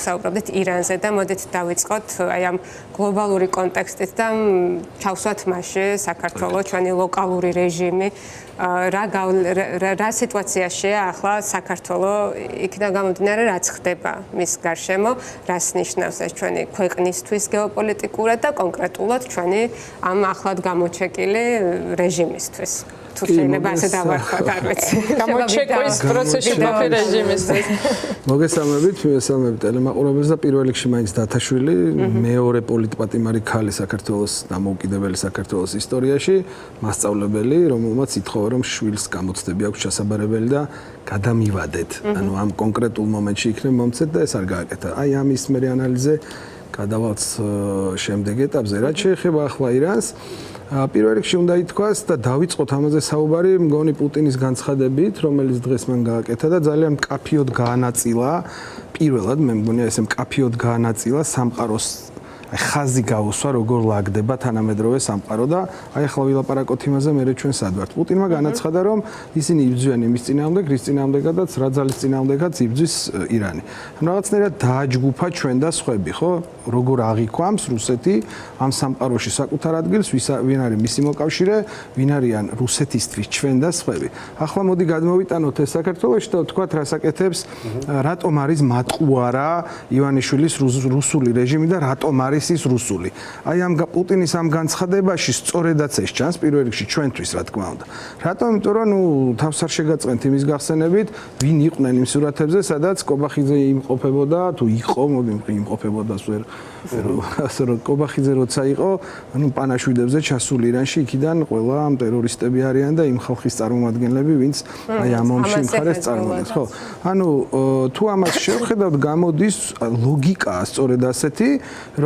ვსაუბრობდით ირანზე და მოდით დავიწყოთ აი ამ გლობალური კონტექსტით და ჩავსვათ მასში საქართველოს ჩვენი ლოკალური რეჟიმი რა სიტუაციაშია ახლა საქართველოს იქიდან გამომდინარე რაც ხდება მის გარშემო რას ნიშნავს ეს ჩვენი ქვეყნისთვის გეოპოლიტიკურად და კონკრეტულად ჩვენი ამ ახლად გამოჩეკილი რეჟიმისთვის თუ შეიძლება ასე დავარქვათ არ ვიცი გამოჩეკვის პროცესში მყოფი რეჟიმისთვის მოგესალმებით ტელემაყურებელს და პირველ რიგში მაინც დათაშვილი მეორე პოლიტპატიმარი ქალი საქართველოს დამოუკიდებელი საქართველოს ისტორიაში მასწავლებელი რომელმაც ითხოვა რომ შვილს გამოცდები აქვს ჩასაბარებელი და გადამივადეთ ანუ ამ კონკრეტულ მომენტში იქნებ მომცეთ და ეს არ გააკეთა აი ამის მერე ანალიზზე გადავალთ შემდეგ ეტაპზე რაც შეეხება ახლა ირანს პირველ რიგში უნდა ითქვას და დავიწყოთ ამაზე საუბარი მგონი პუტინის განცხადებით რომელიც დღეს მან გააკეთა და ძალიან მკაფიოდ გაანაწილა პირველად მე მგონია ესე მკაფიოდ გაანაწილა სამყაროს აი ხაზი გაუსვა როგორ ლაგდება თანამედროვე სამყარო და აი ახლა ვილაპარაკოთ იმაზე მე ჩვენ სად ვართ პუტინმა განაცხადა რომ ისინი იბრძვიან იმის წინააღმდეგ რის წინააღმდეგადაც რა ძალის წინააღმდეგაც იბრძვის ირანი ანუ რაღაცნაირად დააჯგუფა ჩვენ და სხვები ხო როგორ აღიქვამს რუსეთი ამ სამყაროში საკუთარ ადგილს ვინ არის მისი მოკავშირე ვინ არიან რუსეთისთვის ჩვენ და სხვები ახლა მოდი გადმოვიტანოთ ეს საქართველოში და ვთქვათ რასაკეთებს რატომ არის მატყუარა ივანიშვილის რუსული რეჟიმი და რატომ არის ის რუსული. აი ამ პუტინის ამ განცხადებაში სწორედაც ეს ჩანს პირველ რიგში ჩვენთვის რა თქმა უნდა. რატომ? იმიტომ რომ ნუ თავს არ შეგაწყენთ იმის გახსენებით, ვინ იყვნენ იმ სურათებზე, სადაც კობახიძე იმყოფებოდა, თუ იყო, მოდი იმყოფებოდა ვერ ასე რომ კობახიძე როცა იყო, ანუ პანაშვიდებზე ჩასული ირანში, იქიდან ყველა ამ ტერორისტები არიან და იმ ხალხის წარმომადგენლები, ვინც აი ამ ომში მხარეს წარმოადგენს, ხო? ანუ თუ ამას შევხედავთ, გამოდის ლოგიკა სწორედ ასეთი,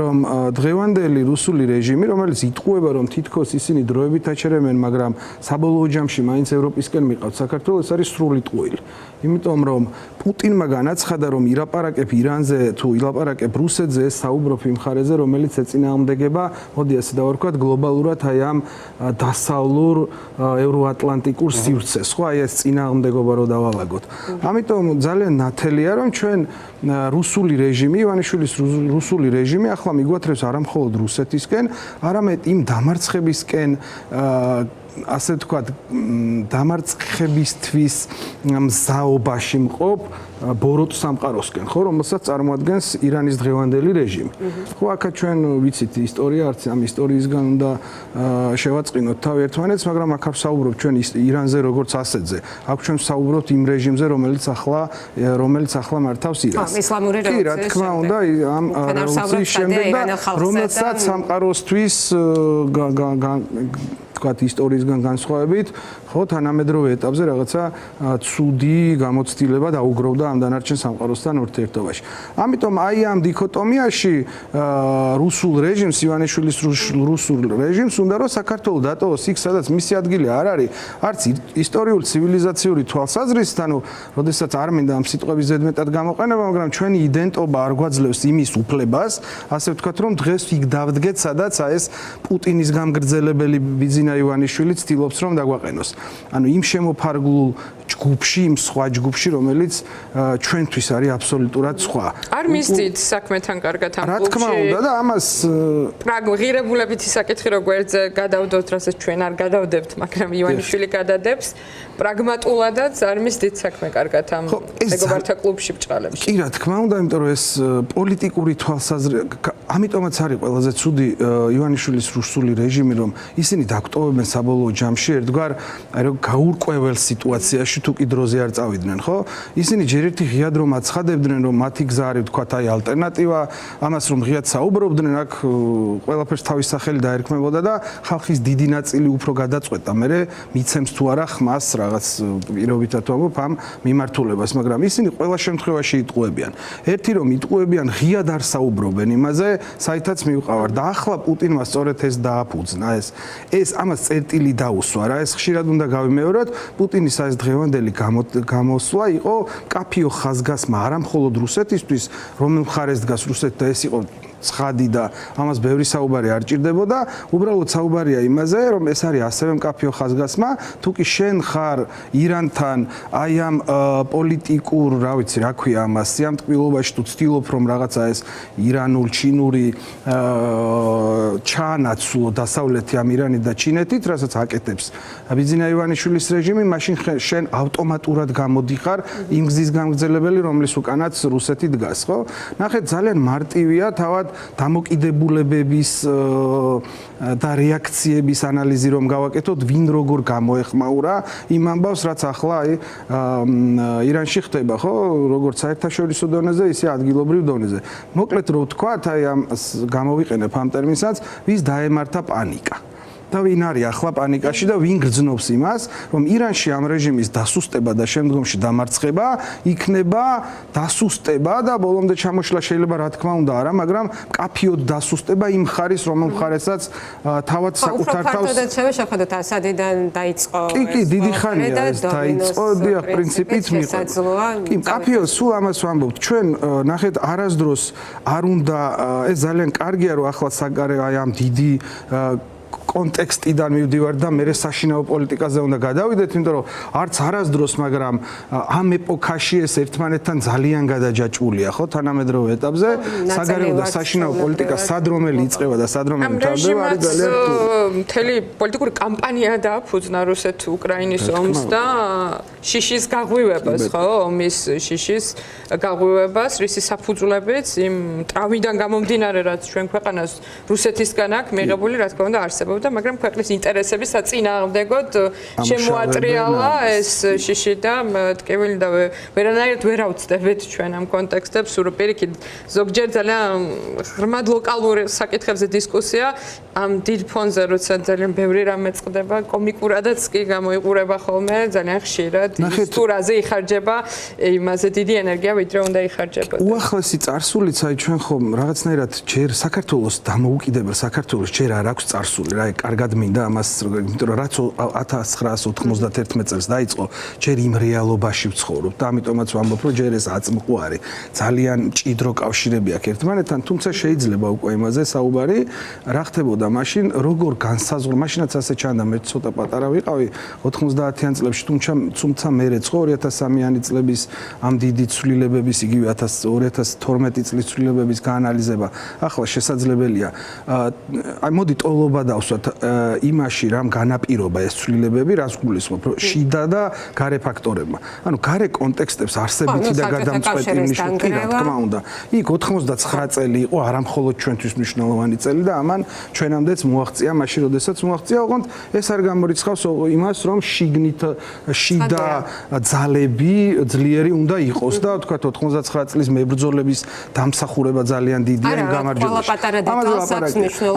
რომ დღევანდელი რუსული რეჟიმი, რომელიც იტყუება, რომ თითქოს ისინი დროებით აჩერებენ, მაგრამ საბოლოო ჯამში მაინც ევროპისკენ მიყავთ საქართველოს, ეს არის სრული ტყუილი. იმიტომ რომ პუტინმა განაცხადა, რომ ილაპარაკებ ირანზე, თუ ილაპარაკებ რუსეთზე, ეს საუბრობ იმ მხარეზე, რომელიც ეწინააღმდეგება, მოდი ასე დავარქვათ, გლობალურად აი ამ დასავლურ ევროატლანტიკურ სივრცეს, ხო, აი ეს წინააღმდეგობა რო დავალაგოთ. ამიტომ ძალიან ნათელია, რომ ჩვენ რუსული რეჟიმი, ივანიშვილის რუსული რეჟიმი ახლა მიგვათრევს არა მხოლოდ რუსეთისკენ, არამედ იმ დამარცხებისკენ ასე ვთქვათ, დამარცხებისთვის მზაობაში მყოფ ბოროტ სამყაროსკენ, ხო, რომელსაც წარმოადგენს ირანის დღევანდელი რეჟიმი. ხო, აქა ჩვენ ვიცით ისტორია, არც ამ ისტორიისგან უნდა შევაწყინოთ თავი ერთმანეთს, მაგრამ აქ ვსაუბრობ ჩვენ ირანზე როგორც ასეთზე. აქ ჩვენ ვსაუბრობთ იმ რეჟიმზე, რომელიც ახლა მართავს ირანს. ისლამური რევოლუციის კი, რა თქმა უნდა, ამ რევოლუციის შემდეგ და რომელსაც სამყაროსთვის თქვათ ისტორიისგან განსხვავებით, ხო, თანამედროვე ეტაპზე რაღაცა ცუდი გამოცდილება დაუგროვდა ამ დანარჩენ სამყაროსთან ურთიერთობაში. ამიტომ აი ამ დიქოტომიაში რუსულ რეჟიმს, ივანიშვილის რუსულ რეჟიმს უნდა რომ საქართველოს დატოვოს იქ, სადაც მისი ადგილი არ არის, არც ისტორიული ცივილიზაციური თვალსაზრისით, ანუ როდესაც არ მინდა ამ სიტყვების ზედმეტად გამოყენება, მაგრამ ჩვენი იდენტობა არ გვაძლევს იმის უფლებას, ასე ვთქვათ, რომ დღეს იქ დავდგეთ, სადაც ეს პუტინის გამგრძელებელი ბიძინა ივანიშვილი ცდილობს რომ დაგვაყენოს. ანუ იმ შემოფარგლულ ჯგუფში, იმ სხვა ჯგუფში, რომელიც ჩვენთვის არის აბსოლუტურად სხვა. არ მისდით საქმეთან კარგად ამ რა კლუბში. თქმა უნდა და ამას ღირებულებითი საკითხი როგორც გადავდოთ, რასაც ჩვენ არ გადავდებთ, მაგრამ ივანიშვილი გადადებს, პრაგმატულადაც არ მისდით საქმე კარგად ამ მეგობართა კლუბში ბჭყალებში. კი, რა თქმა უნდა, იმიტომ რომ ეს პოლიტიკური თვალსაზრისით, ამიტომაც არის ყველაზე ცუდი ივანიშვილის რუსული რეჟიმი, რომ ისინი დაგტოვებენ საბოლოო ჯამში ერთგვარ აი რომ გაურკვეველ სიტუაციაში თუ კი დროზე არ წავიდნენ, ხო? ისინი ჯერ ერთი ღიად რომ აცხადებდნენ, რომ მათი გზა არის თქვათ აი ალტერნატივა, ამას რომ ღიად საუბრობდნენ, აქ ყველაფერს თავის სახელი დაერქმებოდა და ხალხის დიდი ნაწილი უფრო გადაწყვეტა, მერე მიცემს თუ არა ხმას რაღაც პირობითად ვამბობ ამ მიმართულებას, მაგრამ ისინი ყველა შემთხვევაში იტყუებიან. ერთი რომ იტყუებიან, ღიად არ საუბრობენ იმაზე, საითაც მივყავარ და ახლა პუტინმა სწორედ ეს დააფუძნა, ეს ამას წერტილი დაუსვა რა, ეს ხშირად უნდა გავიმეოროთ, პუტინის ეს დღევანდელი გამოსვლა იყო კაფიო ხაზგასმა არა მხოლოდ რუსეთისთვის, რომელ მხარეს დგას რუსეთი და ეს იყო ცხადი და ამას ბევრი საუბარი არ ჭირდებოდა, უბრალოდ საუბარია იმაზე, რომ ეს არის ასევე მკაფიო ხაზგასმა, თუ კი შენ ხარ ირანთან აი ამ პოლიტიკურ, რა ვიცი, რა ქვია ამას, სიამტკბილობაში თუ ცდილობ რომ რაღაცა ეს ირანულ, ჩინური ჩაანაცვლო დასავლეთი ამ ირანით და ჩინეთით, რასაც აკეთებს ბიძინა ივანიშვილის რეჟიმი, მაშინ შენ ავტომატურად გამოდიხარ იმ გზის გამგზელებელი, რომლის უკანაც რუსეთი დგას, ხო? ნახეთ, ძალიან მარტივია თავად დამოკიდებულებების და რეაქციების ანალიზი რომ გავაკეთოთ, ვინ როგორ გამოეხმაურა იმ ამბავს, რაც ახლა აი ირანში ხდება, ხო? როგორც საერთაშორისო დონეზე, ისე ადგილობრივ დონეზე. მოკლედ რო ვთქვათ, აი ამ გამოვიყენებ ამ ტერმინსაც, ვის დაემართა პანიკა. და ვინ არის ახლა პანიკაში და ვინ გრძნობს იმას, რომ ირანში ამ რეჟიმის დასუსტება და შემდგომში დამარცხება იქნება დასუსტება და ბოლომდე ჩამოშლა შეიძლება რა თქმა უნდა არა, მაგრამ მკაფიოდ დასუსტება იმ ხარის, რომ მხარესაც თავად საკუთარ თავს შეხედოთ ასადიდან დაიწყო. კი, დიდი ხანია ეს დაიწყო, დიახ, პრინციპით მიყვება. კი, მკაფიოდ სულ ამას ვამბობთ. ჩვენ ნახეთ, არასდროს არ უნდა ეს ძალიან კარგია, რომ ახლა საგარეო აი ამ დიდი კონტექსტიდან მივდივარ და მე საშინაო პოლიტიკაზე უნდა გადავიდეთ, იმიტომ რომ არც არასდროს, მაგრამ ამ ეპოქაში ეს ერთმანეთთან ძალიან გადაჯაჭვულია, ხო, თანამედროვე ეტაპზე, საგარეო და საშინაო პოლიტიკა სად რომელი იწყება და სად რომელი მთავრდება, არის ძალიან რთული. მთელი პოლიტიკური კამპანია დააფუძნა რუსეთ-უკრაინის ომს და შიშის გაღვივებას, ხო, ომის შიშის გაღვივებას, რისი საფუძვლებიც იმ ტრავმიდან გამომდინარე, რაც ჩვენ ქვეყანას რუსეთისგან აქვს მიღებული, რა თქმა უნდა, არსებობს. მაგრამ ქვეყნის ინტერესების საწინააღმდეგოდ შემოატრიალა ეს შიში და ტკივილი და ვერანაირად ვერ ავწდებით ჩვენ ამ კონტექსტებს, სულ პირიქით ზოგჯერ ძალიან ღრმად ლოკალური საკითხებზე დისკუსია ამ დიდ ფონზე, როცა ძალიან ბევრი რამე წყდება, კომიკურადაც კი გამოიყურება ხოლმე ძალიან ხშირად ისტორიაზე იხარჯება იმაზე დიდი ენერგია, ვიდრე უნდა იხარჯებოდეს. უახლესი წარსულიც აი ჩვენ ხომ რაღაცნაირად ჯერ საქართველოს დამოუკიდებელ საქართველოს ჯერ არ აქვს წარსული რა კარგად მინდა ამას, იმიტომ რომ რაც 1991 წელს დაიწყო, ჯერ იმ რეალობაში ვცხოვრობ და ამიტომაც ვამბობ, რომ ჯერ ეს აწმყო არის. ძალიან მჭიდრო კავშირები აქვს ერთმანეთთან, თუმცა შეიძლება უკვე იმაზე საუბარი, რა ხდებოდა მაშინ, როგორ განსაზღვრა, მაშინაც ასე ჩანდა, მე ცოტა პატარა ვიყავი 90-იან წლებში, თუმცა მერეც ხო 2003-იანი წლების ამ დიდი ცვლილებების, იგივე 2012 წლის ცვლილებების გაანალიზება, ახლა შესაძლებელია. აი მოდი ტოლობა დავსვათ იმაში, რამ განაპირობა ეს ცვლილებები, რას გულისხმობ, რომ შიდა და გარე ფაქტორებმა. ანუ გარე კონტექსტებს არსებითი და გადამწყვეტი ნიშნები, რა თქმა უნდა. იქ 99 წელი იყო არამხოლოდ ჩვენთვის მნიშვნელოვანი წელი და ამან ჩვენამდეც მოაღწია, მაშინ როდესაც მოაღწია, ოღონდ ეს არ გამორიცხავს იმას, რომ შიგნით შიდა ძალები ძლიერი უნდა იყოს და თქვა 99 წლის მებრძოლების დამსახურება ძალიან დიდია იმ გამარჯვებაში.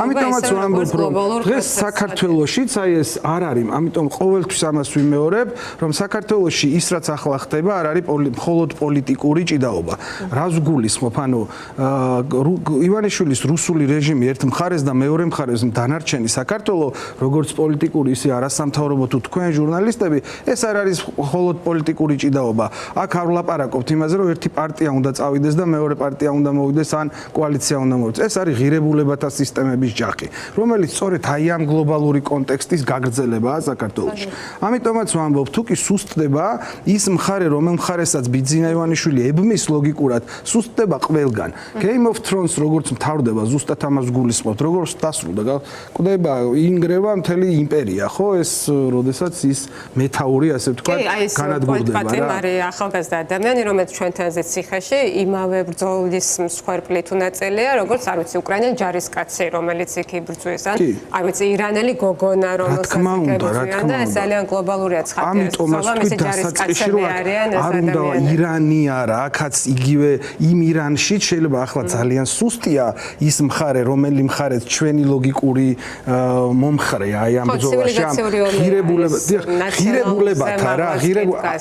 ამიტომაც ვამბობ, რომ დღეს საქართველოშიც აი ეს არ არის, ამიტომ ყოველთვის ამას ვიმეორებ, რომ საქართველოში ის რაც ახლა ხდება, არ არის მხოლოდ პოლიტიკური ჭიდაობა. რას გულისხმობ, ანუ ივანიშვილის რუსული რეჟიმი ერთ მხარეს და მეორე მხარეს დანარჩენი საქართველო, როგორც პოლიტიკური, ისე არასამთავრობო თუ თქვენ ჟურნალისტები, ეს არ არის მხოლოდ პოლიტიკური ჭიდაობა. აქ არ ვლაპარაკობთ იმაზე, რომ ერთი პარტია უნდა წავიდეს და მეორე პარტია უნდა მოვიდეს, ან კოალიცია უნდა მოვიდეს. ეს არის ღირებულებათა სისტემების ჯახი, რომელიც სწორედ აი ამ გლობალური კონტექსტის გაგრძელებაა საქართველოში. ამიტომაც ვამბობ, თუ კი სუსტდება ის მხარე, რომელ მხარესაც ბიძინა ივანიშვილი ებმის ლოგიკურად, სუსტდება ყველგან. Game of Thrones როგორც მთავრდება, ზუსტად ამას გულისხმობთ, როგორც დასრულდა, კვდება, ინგრევა მთელი იმპერია, ხო, ეს როდესაც ის მეთაური, ასე ვთქვათ, განადგურდება რა. პატიმარი ახალგაზრდა ადამიანი, რომელიც ჩვენთანზე ციხეში იმავე ბრძოლის მსხვერპლით უნაწელია, როგორც არ ვიცი, უკრაინელი ჯარისკაცი, რომელიც იქ იბრძვის, ან არ ვიცი, ირანელი გოგონა, რომელსაც იბრძვიან და ეს ძალიან გლობალურია ცხადია. ამიტომაც თქვი დასაწყისში რომ არ უნდა ირანი არა, აქაც იგივე იმ ირანში შეიძლება ახლა ძალიან სუსტია ის მხარე, რომელი მხარეც ჩვენი ლოგიკური მომხრეა აი ამ ბრძოლაში, ამ ღირებულებათა რა,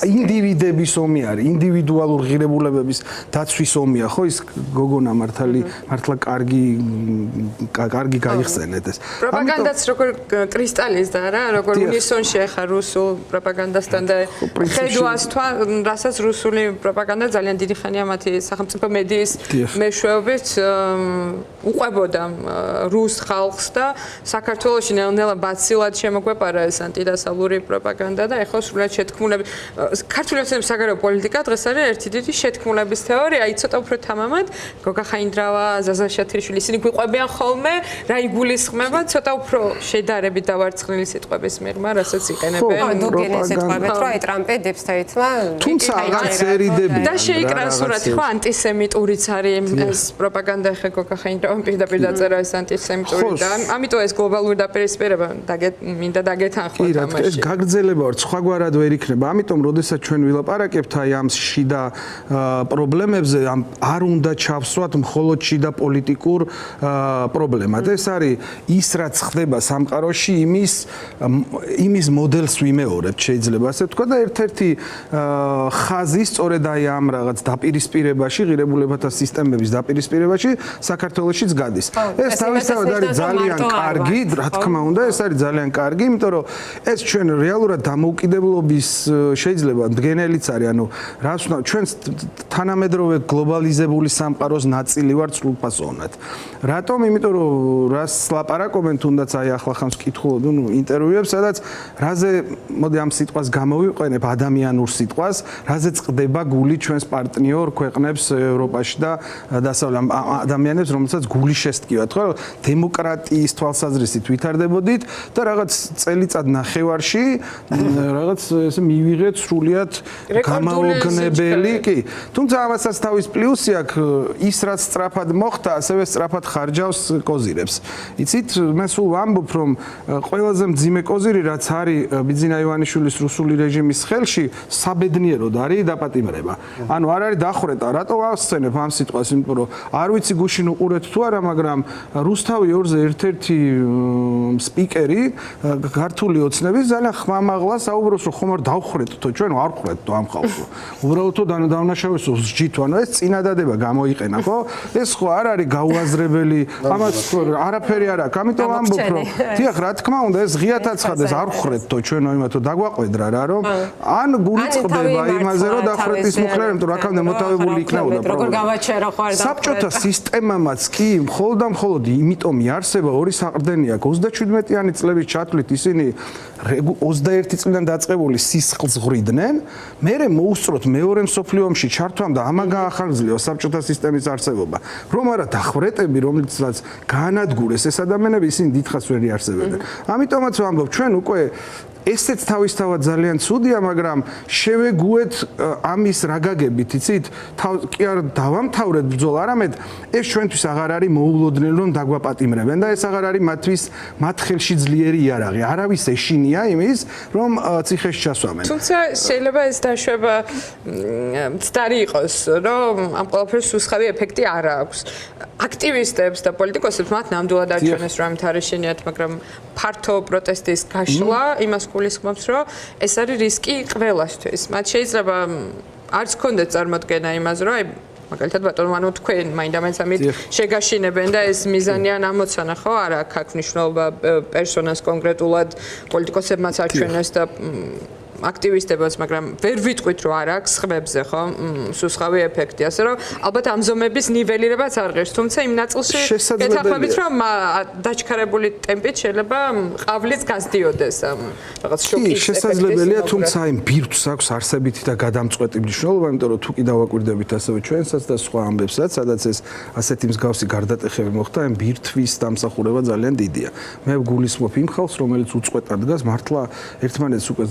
ინდივიდების ომი არის, ინდივიდუალურ ღირებულებების დაცვის ომია, ხო ის გოგონა მართლა კარგი გაიხსენეთ ეს. პროპაგანდაც როგორ კრისტალის და რა, როგორ უნისონში ახლა რუსულ პროპაგანდასთან და ხედვას რასაც რუსული პროპაგანდა ძალიან დიდი ხანია მათი სახელმწიფო მედიის მეშვეობით უყვებოდა რუს ხალხს და საქართველოში ნელ-ნელა ბაცილად შემოგვეპარა ეს ანტიდასავლური პროპაგანდა და ეხლა სრულად შეთქმულები ქართული საგარეო პოლიტიკა დღეს არის ერთი დიდი შეთქმულების თეორია, ცოტა უფრო თამამად გოგა ხაინდრავა, ზაზა შათრიშვილი ისინი გვიყვებიან ხოლმე, რა იგულისხმება, ცოტა უფრო შედარებით დავარცხნილი სიტყვების მიღმა, რასაც იყენებენ. დოგენეს ეთქვამეთ, რომ აი ტრამპი დებსთაითმა თუმცა რაღაც ერიდები და შეიკრა სურათი, ხო, ანტისემიტურიც არის ეს პროპაგანდა ხე გოგა ხაინდრავა პირდაპირ დაწერა ეს ანტისემიტური და ამიტომ ეს გლობალური დაპირისპირება მინდა დაგეთანხმოთ ამაში. ეს გაგრძელება ვარ, სხვაგვარად ვერ იქნება. ამიტომ, როდესაც ჩვენ ვილაპარაკებთ აი ამ შიდა პრობლემებზე, არ უნდა ჩავსვათ მხოლოდ შიდა პოლიტიკურ პრობლემად. ეს არის ის, რაც ხდება სამყაროში, იმის მოდელს ვიმეორებთ, შეიძლება ასე ვთქვა და ერთ-ერთი ხაზი სწორედ აი ამ რაღაც დაპირისპირებაში, ღირებულებათა სისტემების დაპირისპირებაში საქართველოშიც გადის. ეს თავისთავად არის ძალიან კარგი, რა თქმა უნდა, ეს არის ძალიან კარგი, იმიტომ რომ ეს ჩვენ რეალურად დამოუკიდებლობის შეიძლება მდგენელიც არის, ანუ რას უნდა ჩვენ თანამედროვე გლობალიზებული სამყაროს ნაწილი ვართ სრულფასოვნად. რატომ? იმიტომ რომ რას ლაპარაკობენ თუნდაც აი ახლა ხანს ვკითხულობ ინტერვიუებს, სადაც რაზე მოდი ამ სიტყვას გამოვიყენებ ადამიანურ სიტყვას, რაზე წდება გული ჩვენს პარტნიორ ქვეყნებს ევროპაში და დასავლეთ ადამიანებს, რომელსაც გული შესტკივათ, ხო? დემოკრატიის თვალსაზრისით ვითარდებოდით და რაღაც წელიწად ნახევარში რაღაც ესე მივიღეთ სრულიად გამაოგნებელი, კი. თუმცა ამასაც თავის პლუსი აქვს, ის რაც სწრაფად მოხდა, ასევე სწრაფად ხარჯავს კოზირებს. იცით, მე სულ ვამბობ, რომ ყველაზე მძიმე კოზირი, რაც არის ბიძინა ივანიშვილის რუსული რეჟიმის ხელში, საბედნიეროდ არის დაპატიმრება. ანუ არ არის დახვრეტა, რატო ავსცენებ ამ სიტყვას, იმიტომ რომ არ ვიცი გუშინ უყურეთ თუ არა, მაგრამ რუსთავი 2-ზე ერთ-ერთი სპიკერი ქართული ოცნების ძალიან ხმამაღლა საუბრობს, რომ ხომ არ დავხრეთო, ჩვენ არ ხრეთო ამ ხალხს. უბრალოდ დავნაშავეს სჯითო, ანუ ეს წინადადება გამოიყენა, ხო? ეს ხო არ არის გაუაზრებელი, ამას არაფერი არ აქვს. ამიტომ ამბობ, რომ დიახ, რა თქმა უნდა, ეს ღიათ აცხადეს, არ ხრეთო ჩვენ იმათო დაგვაყვედრა რა, რომ ან გული წყდება იმაზე, რომ დახრეთის მუხლերը, იმიტომ რომ აქამდე მოტავებული იქნებოდა პრობლემა. როგორ გავაჩერო ხო არ საბჭოთა სისტემამაც კი მხოლოდ და მხოლოდ იმიტომ იარსება ორი საყრდენი აქვს 37-იანი წლების ჩათვლით ისინი 21 წლიდან დაწყებული სისხლს ღვიდნენ, მერე მოუსწროთ მეორე მსოფლიო ომში ჩართვამ და ამან გაახანგრძლივა საბჭოთა სისტემის არსებობა. რომ არა დახვრეტები, რომელსაც გაანადგურეს ეს ადამიანები, ისინი დიდხანს ვერ იარსებდნენ. ამიტომაც ვამბობ, ჩვენ უკვე ესეც თავისთავად ძალიან ცუდია, მაგრამ შევეგუეთ ამის რა გაგებით, იცით? კი არ დავამთავრეთ ბრძოლა, არამედ ეს ჩვენთვის აღარ არის მოულოდნელი, რომ დაგვაპატიმრებენ და ეს აღარ არის მათ ხელში ძლიერი იარაღი. არავის ეშინია იმის, რომ ციხეში ჩასვამენ. თუმცა შეიძლება ეს დაშვება მცდარი იყოს, რომ ამ ყველაფერს უსხავი ეფექტი არ აქვს. აქტივისტებს და პოლიტიკოსებს მათ ნამდვილად არჩევნებს რომ ამით არ ეშინიათ, მაგრამ ფართო პროტესტის გაშლა იმას გულისხმობს, რომ ეს არის რისკი ყველასთვის. მათ შეიძლება არც გქონდეთ წარმოდგენა იმაზე, რომ აი მაგალითად ბატონო ანუ თქვენ მაინდამაინც ამით შეგაშინებენ და ეს მიზანიან ამოცანა, ხო? არა აქვს მნიშვნელობა პერსონას კონკრეტულად პოლიტიკოსებმაც არჩევნებს და აქტივისტებსაც, მაგრამ ვერ ვიტყვით, რომ არ აქვს ხმებზე, ხო? სუსხავი ეფექტი, ასე რომ ალბათ ამ ზომების ნიველირებაც არ ღირს, თუმცა იმ ნაწილში გეთანხმებით, რომ დაჩქარებული ტემპით შეიძლება ყავლიც გასდიოდეს ამ რაღაც შოკის ეფექტის. შესაძლებელია, თუმცა იმ ბირთვს აქვს არსებითი და გადამწყვეტი მნიშვნელობა, იმიტომ რომ თუ კი დავაკვირდებით ასევე ჩვენსაც და სხვა ამბებსაც, სადაც ეს ასეთი მსგავსი გარდატეხები მოხდა, იმ ბირთვის დამსახურება ძალიან დიდია. მე გულისხმობ იმ ხალხს, რომელიც უწყვეტად დგას, მართლა ერთმანეთს უკვე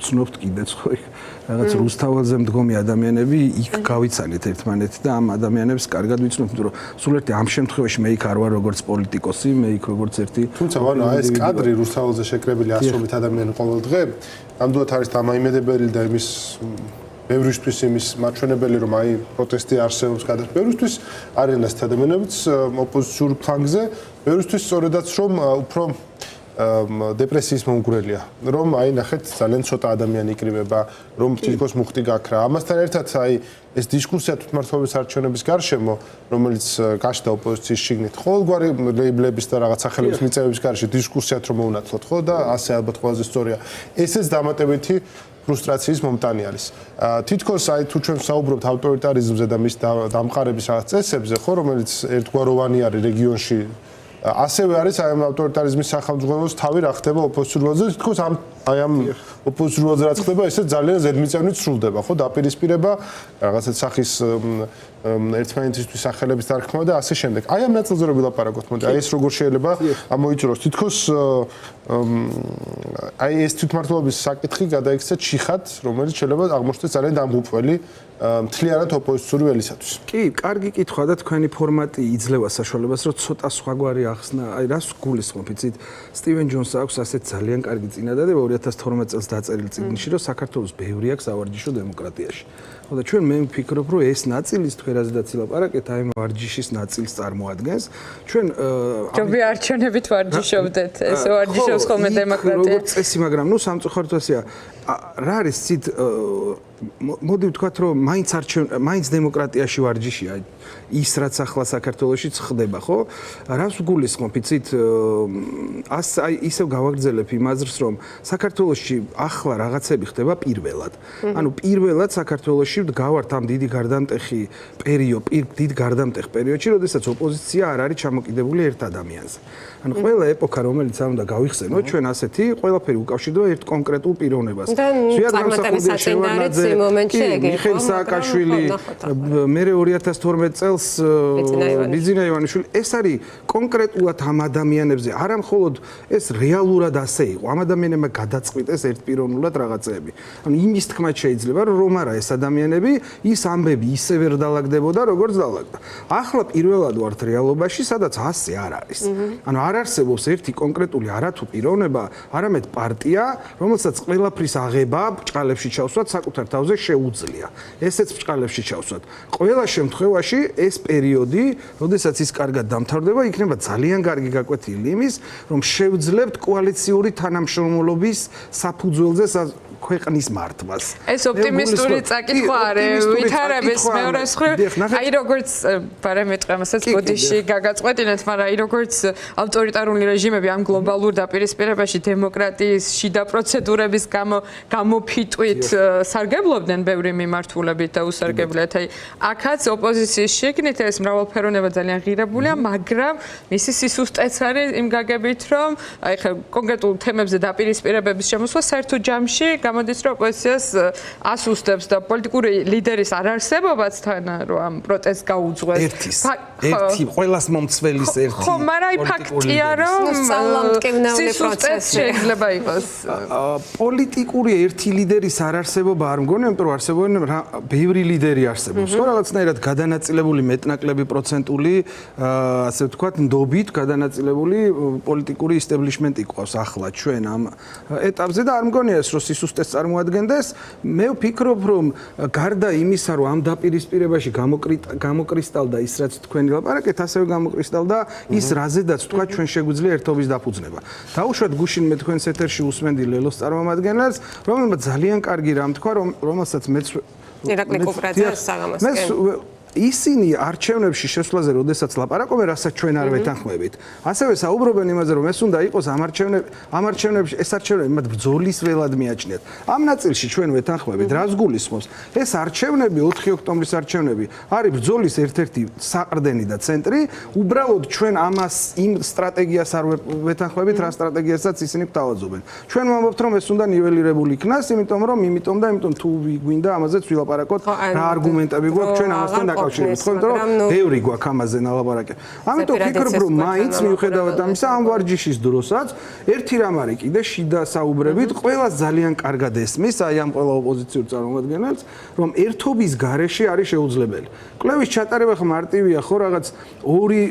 ცნობთ კიდეც ხო იქ რაღაც რუსთაველზე მდგომი ადამიანები იქ გავიცანეთ ერთმანეთი და ამ ადამიანებს კარგად ვიცნობთ, იმიტომ რომ სულ ერთი ამ შემთხვევაში მე იქ არ ვარ როგორც პოლიტიკოსი, მე იქ როგორც ერთი თუმცა ვანო ეს კადრი რუსთაველზე შეკრებილი ასობით ადამიანი ყოველ დღე ამდენად არის დამაიმედებელი და იმის ბევრისთვის იმის მაჩვენებელი რომ აი პროტესტი არსებობს გადას ბევრისთვის არიან ეს ადამიანებიც ოპოზიციურ ფლანგზე ბევრისთვის სწორედაც რომ უფრო დეპრესიის მომგვრელია. რომ აი ნახეთ ძალიან ცოტა ადამიანი იკრიბება, რომ თითქოს მუხტი გაქრა. ამასთან ერთად აი ეს დისკუსია თვითმმართველობის არჩევნების გარშემო, რომელიც გაშდა ოპოზიციის შიგნით, ყოველგვარი ლეიბლების და რაღაც სახელების მიწევების გარშემო დისკუსიათ რომ მოუნათლოთ, ხო და ასე ალბათ ყველაზე სწორია. ესეც დამატებითი ფრუსტრაციის მომტანი არის. თითქოს აი თუ ჩვენ საუბრობთ ავტორიტარიზმზე და მის დამყარების რაღაც წესებზე, ხო, რომელიც ერთგვაროვანი არის რეგიონში, ასევე არის აი ამ ავტორიტარიზმის სახელმძღვანელოს თავი რა ხდება ოპოზიციურ ველზე, თითქოს ამ ოპოზიციურ ველზე რა ხდება, ესე ძალიან ზედმიწევნით სრულდება, ხო, დაპირისპირება, რაღაცა სახის ერთმანეთისთვის სახელების დარქმევა და ასე შემდეგ. აი ამ ნაწილზე რომ ვილაპარაკოთ, მოდი, აი ეს როგორ შეიძლება ამოიწუროს. თითქოს აი ეს თვითმმართველობის საკითხი გადაიქცეთ შიხად, რომელიც შეიძლება აღმოჩნდეს ძალიან დამღუპველი მთლიანად ოპოზიციური ველისათვის. კი, კარგი კითხვა და თქვენი ფორმატი იძლევა საშუალებას, რომ ცოტა სხვაგვარი ახსნა, აი რას გულისხმობ, იცით, სტივენ ჯონს აქვს ასეთ ძალიან კარგი წინადადება 2012 წელს დაწერილი წიგნში, რომ საქართველოს ბევრი აქვს ავარჯიშო დემოკრატიაში. ხო და ჩვენ მე ვფიქრობ, რომ ეს ნაწილის თქვენაზედაც ილაპარაკეთ, აი ვარჯიშის ნაწილს წარმოადგენს. ჩვენ ჯობი არჩევნებით ვარჯიშობდეთ, ეს ვარჯიშობს ხოლმე დემოკრატია. როგორც წესი, მაგრამ ნუ სამწუხაროდ ასეა. რა არის ცით მოდი ვთქვათ, რომ მაინც დემოკრატიაში ვარჯიშია ის რაც ახლა საქართველოშიც ხდება, ხო? რას ვგულისხმობ, იცით, აი ისევ გავაგრძელებ იმ აზრს, რომ საქართველოში ახლა რაღაცები ხდება პირველად. ანუ პირველად საქართველოში ვდგავართ ამ დიდი გარდამტეხ პერიოდში, როდესაც ოპოზიცია არ არის ჩამოკიდებული ერთ ადამიანზე. ანუ ყველა ეპოქა, რომელიც არ უნდა გავიხსენოთ, ჩვენ ასეთი ყველაფერი უკავშირდება ერთ კონკრეტულ პიროვნებას. წარმატების აწინდარიც მომენტში ეგ იყო. მიხეილ სააკაშვილი, მერე 2012 წელს ბიძინა ივანიშვილი, ეს არის კონკრეტულად ამ ადამიანებზე, არა მხოლოდ ეს რეალურად ასე იყო. ამ ადამიანებმა გადაწყვიტეს ერთპიროვნულად რაღაცეები. ანუ იმის თქმაც შეიძლება, რომ არა ეს ადამიანები, ის ამბები ისე ვერ დაალაგდებოდა, როგორც დაალაგდა. ახლა პირველად ვართ რეალობაში, სადაც ასე არ არის. ანუ არ არსებობს ერთი კონკრეტული არათუ პიროვნება, არამედ პარტია, რომელსაც ყველაფრის აღება ბჭყალებში ჩავსვათ საკუთარ თავზე შეუძლია. ესეც ბჭყალებში ჩავსვათ. ყველა შემთხვევაში ეს პერიოდი, როდესაც ის კარგად დამთავრდება, იქნება ძალიან კარგი გაკვეთილი იმის, რომ შევძლებთ კოალიციური თანამშრომლობის საფუძველზე ქვეყნის მართვას. ეს ოპტიმისტური წაკითხვა არის, ვითარების მეორე მხრივ, აი როგორც პარამეტრი ამასაც ბოდიში გაგაწყვეტინეთ, მაგრამ აი როგორც ავტორიტარული რეჟიმები ამ გლობალურ დაპირისპირებაში დემოკრატიის შიდა პროცედურების გამოფიტვით სარგებლობდნენ ბევრი მიმართულებით და უსარგებლად. აი აქაც ოპოზიციის შიგნით ეს მრავალფეროვნება ძალიან ღირებულია, მაგრამ მისი სისუსტეც არის იმ გაგებით, რომ აი ხა კონკრეტულ თემებზე დაპირისპირებების შემოსვა საერთო ჯამში გამოდის, რომ ოპოზიციას ასუსტებს და პოლიტიკური ლიდერის არარსებობაც თან რომ ამ პროტესტს გაუძღვეს. ერთი ყველას მომცველის ერთი. ხო, მაგრამ აი ფაქტია, რომ სწავლამტკივნეული პროცესი შეიძლება იყოს. პოლიტიკური ერთი ლიდერის არარსებობა არ მგონია, იმიტომ რომ არსებობენ ბევრი ლიდერი არსებობს. ხო, რაღაცნაირად გადანაწილებული მეტნაკლები პროცენტული, ასე ვთქვათ, ნდობით გადანაწილებული პოლიტიკური ისტებლიშმენტი ყავს ახლა ჩვენ ამ ეტაპზე და არ მგონია ეს რომ სისუსტეს წარმოადგენდეს. მე ვფიქრობ, რომ გარდა იმისა, რომ ამ დაპირისპირებაში გამოკრისტალდა ის რაც თქვენი ლაპარაკეთ, ასევე გამოკრისტალდა ის რაზედაც თქვა ჩვენ შეგვიძლია ერთობის დაფუძნება. დაუშვათ გუშინ მე თქვენს ეთერში უსმენდი ლელოს წარმომადგენელს, რომელმაც ძალიან კარგი რამ თქვა, რომელსაც მეც ირაკლი კუპრაძე საღამოსკენ ისინი არჩევნებში შესვლაზე, როდესაც ლაპარაკობენ, რასაც ჩვენ არ ვეთანხმებით. ასევე საუბრობენ იმაზე, რომ ეს უნდა იყოს ამ არჩევნებში, ეს არჩევნები მათ ბრძოლის ველად მიაჩნიათ. ამ ნაწილში ჩვენ ვეთანხმებით, რას გულისხმობს? ეს არჩევნები, 4 ოქტომბრის არჩევნები, არის ბრძოლის ერთ-ერთი საყრდენი და ცენტრი. უბრალოდ ჩვენ ამას იმ სტრატეგიას არ ვეთანხმებით, რა სტრატეგიასაც ისინი გვთავაზობენ. ჩვენ ვამბობთ, რომ ეს უნდა ნიველირებული იქნას, იმიტომ თუ გვინდა ამაზეც ვილაპარაკოთ, რა არგუმენტები გვაქვს ჩვენ ამასთან დაკავშირებით. რომ ბევრი გვაქვს ამაზე ნალაპარაკე. ამიტომ ვფიქრობ, რომ მაინც მიუხედავად ამისა, ამ ვარჯიშის დროსაც ერთი რამ არის კიდე შიდა საუბრებით, ყველას ძალიან კარგად ესმის, აი ამ ყველა ოპოზიციურ წარმომადგენელს, რომ ერთობის გარეშე არის შეუძლებელი. კვლევის ჩატარება ხო მარტივია, ხო რაღაც ორი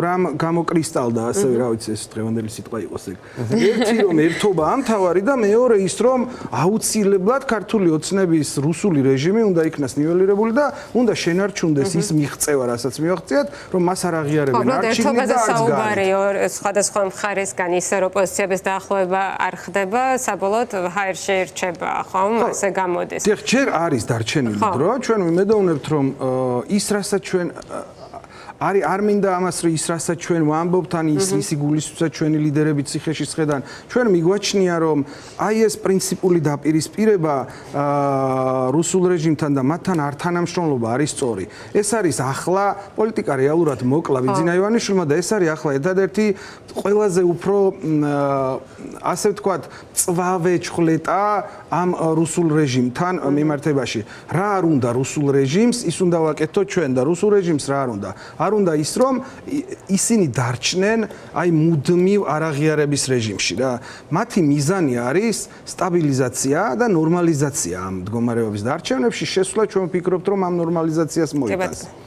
რამ გამოკრისტალდა, ასევე რა ვიცი, ეს დღევანდელი სიტყვა იყოს ეგ. ერთი რომ ერთობა ამთავარი და მეორე ის რომ აუცილებლად ქართული ოცნების რუსული რეჟიმი უნდა იქნას ნიველირებული და უნდა შეინარჩუნდეს ის მიღწევა, რასაც მიაღწიათ, რომ მას არ აღიარებენ არც შიგნით და არც გარეთ. სხვადასხვა მხარესგან ისე რომ პოზიციების დაახლოება არ ხდება, საბოლოოდ ჰაერში რჩება, ხომ? ასე გამოდის. დიახ, ჯერ არის დარჩენილი დრო, ჩვენ ვიმედოვნებთ, რომ ის რასაც ჩვენ არ მინდა ამას რომ ის რასაც ჩვენ ვამბობთ ან ისი გულისხმობთ ჩვენი ლიდერები ციხეში შედან ჩვენ მიგვაჩნია რომ აი ეს პრინციპული დაპირისპირება რუსულ რეჟიმთან და მათთან არ თანამშრომლობა არის სწორი ეს არის ახლა პოლიტიკა რეალურად მოკლა ბიძინა ივანიშვილმა და ეს არის ახლა ერთადერთი ყველაზე უფრო ასე ვთქვათ წვავე ჩხლეტა ამ რუსულ რეჟიმთან მიმართებაში რა არ უნდა რუსულ რეჟიმს ის უნდა ვაკეთოთ ჩვენ და რუსულ რეჟიმს რა არ უნდა არ უნდა ის რომ ისინი დარჩნენ აი მუდმივ არაღიარების რეჟიმში რა მათი მიზანი არის სტაბილიზაცია და ნორმალიზაცია ამ მდგომარეობის დარჩენებში შესვლა ჩვენ ვფიქრობთ რომ ამ ნორმალიზაციას მოიტანს